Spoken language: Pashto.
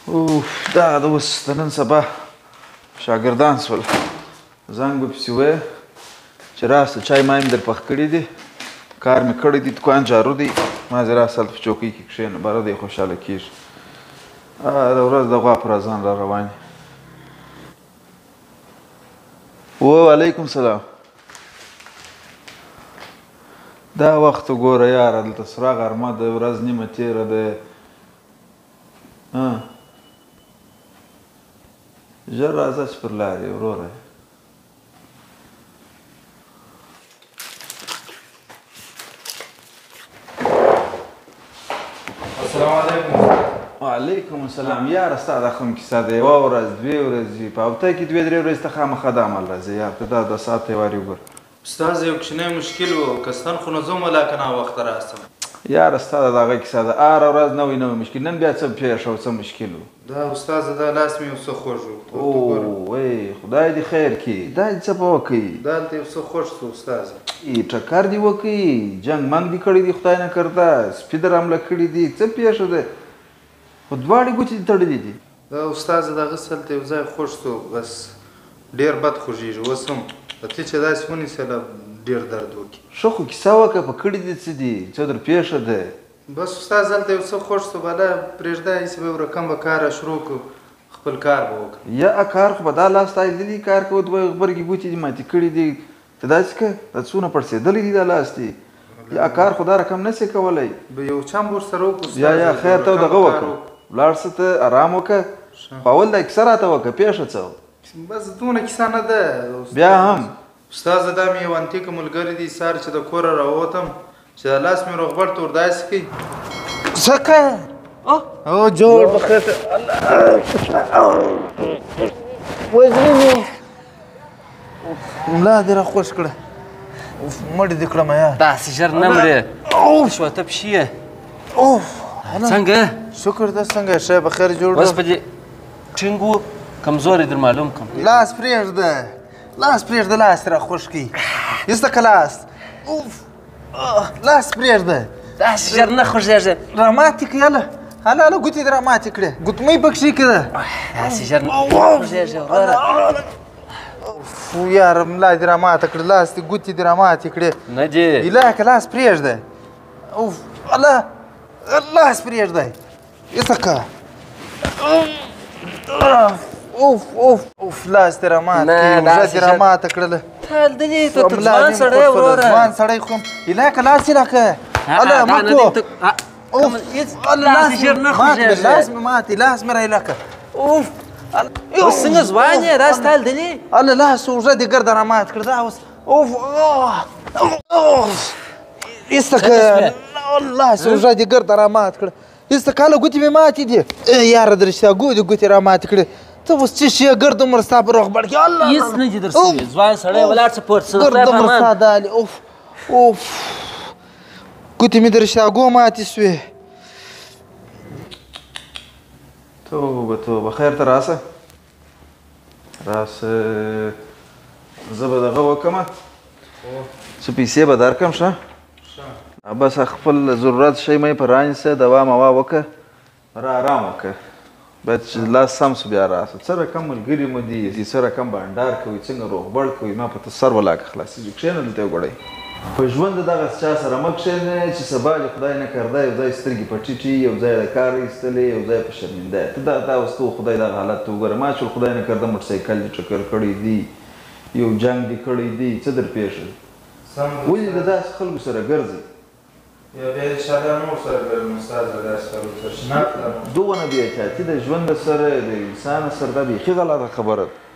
اوف دا د اوس د نن سبا شاګردان شول زنګ به پسې وایه چې راسه چای ما هم در پخ کړي دي کار مې کړی دی دوکان جارو دی ما ځې راسه هلته په چوکۍ کې کښېنه باره دی خوشحاله کېږي د ورځ د غوا پر اذان را روان وعلیکم سلام دا وخت وګوره یاره دلته سره غرمه د ورځ نیمه تېره ده ژر راځه چې پر لار یې وروره السلام علیکم وعلیکم السلام یاره ستا دا خو م کیسه ده یوه ورځ دوې ورځې په هفته کې دوې درې ورځې ته خامخا دا عمل راځي یار ته دا د ساعت تیواري وګوره استاد یو کوچنی مشکل و که ستنخو نه ځم ولا که ناوخته راستم یاره ستا د هغه کیسه ده هره ورځ نوی نوی مشکل نن بیا څه پېښ او څه مشکل و دا استاد دا لاس مې یو څه خوږ و وی خدای دې خیر کړي دا دې څه به وکړي دا هلته یو څه خوږ شو استاد ټکر دې وکړي جنګ منګ دې کړی دي خدای نه کرده سپي در حمله کړي دي څه پېښه ده خو دواړې ګوتې دې تړلې دي دا استاد دغه هلته یو ځای خوږ شو بس ډېر بد خوږېږي اوس هم ته چې داسې ونیسله ډېر درد وکړي ښه خو کیسه وکړه په کړي دې څه دي څه در پېښه ده بس استاد هلته یو څه خوږ شو بله پرېږده هسې به یو رقم به کاره شروع کړو خپل کار به وکړو یا کار خو به دا لاس تا لیدلي کار کوو دوه غبرګې ګوتې دې ماتې کړي دي ته داسې که دا څونه پړسېدلی دي دا لاس دي یا کار خو دا رقم نه شي کولی یو چم ورسره وکړو یا خیر ته دغه وکړه ولاړ څه ته ارام وکړه خو اول دا کیسه راته وکړه پېښه څه بس دونه کیسه نه ده بیا هم استاد دا مې یو انتیکه ملګری دی سهار چې د کوره راووتم چې دا لاس مې روغبړ ته ورداسې کوي څه کوې او جوړ په خیر وزري مې ملا دې را خوش کړه مړې دې کړم یار داسې ژر نه مرې شوته پشي یې څنګه شکر ده څنګه ښه په خیر جوړ اوس په دې ټینګ و کمزوری در معلوم کړم لاس پرېږده لاس پرېږده لاس را خوش کړي ایسته که لاس لاس پرېږده داسې ژر نه خوږېږي راماتې کړي هله هله هله ګوتې دې راماتې کړې ګوتمۍ پکښې کړه داسې ژر نه خوږېږي وروره یاره ملا دې راماته کړه لاس دې ګوتې دې راماتې کړې نه دي الهکه لاس پرېږده اوف الله لاس پرېږده ایسته که اوف اوف اوف لاس دې رامات کړي اوږه دې راماته کړله ته دلې ته ځوان سړی وروره ځوان سړی خو الهکه لاس یې راکړه الله مکو داسې ژر نه خوږېږي لاس مې ماتې لاس مې راهیله اوف اوس څنګه ځوان یې راست حال دلې الله لاس اوږه دې ګرده رامات کړه دا اوس اوف ایسته که لاس اوږه دې ګرده رامات کړه ایسته که هله ګوتې مې ماتې دي یاره د رښتیا ګوتې راماتې کړې ته اوس څه شي ګرد عمر ستا په روغبړ کې الله هېڅ نه دي در سوي ځوان سړی ولاړ څه پورته ګرد عمر ستا دالې اوف اوف ګوتې مې د رښتیاګو ماتې سوې توبه توبه خیر ته راسه راسه زه به دغه وکړمه څه پیسې به درکړم ښه بس خپل ضرورت شی مې په رانیسه دوا موا وکړه را ارام وکړه باید چې لاس سم سو بیا راسه څه رقم ملګري مو دي څه رقم بانډار کوي څنګه روغبړ کوي ما په سر ولاکه خلاصېږي کښېنه دلته وګړئ په ژوند د دغه چا سره مه کښېنه چې سبا دې خدای نه کرده یو ځای سترګې پټیټي یو ځای د کار ایستلې یو ځای په شرمنده ته دا اوس ته خدای دغه حالت ته وګوره ما چې خدای نه کرده موټرسایکل دې ټکر کړی دی یو جنګ دې کړی دی څه در پېښه ولې د داسې خلکو سره ګرځئ یا بیا انشاءالله نور سره ګرځم استاد د داسې خلکو سره شناخت لرم دونه بې احتیاطي د ژوند سره د انسان سره دا بیخي غلطه خبره ده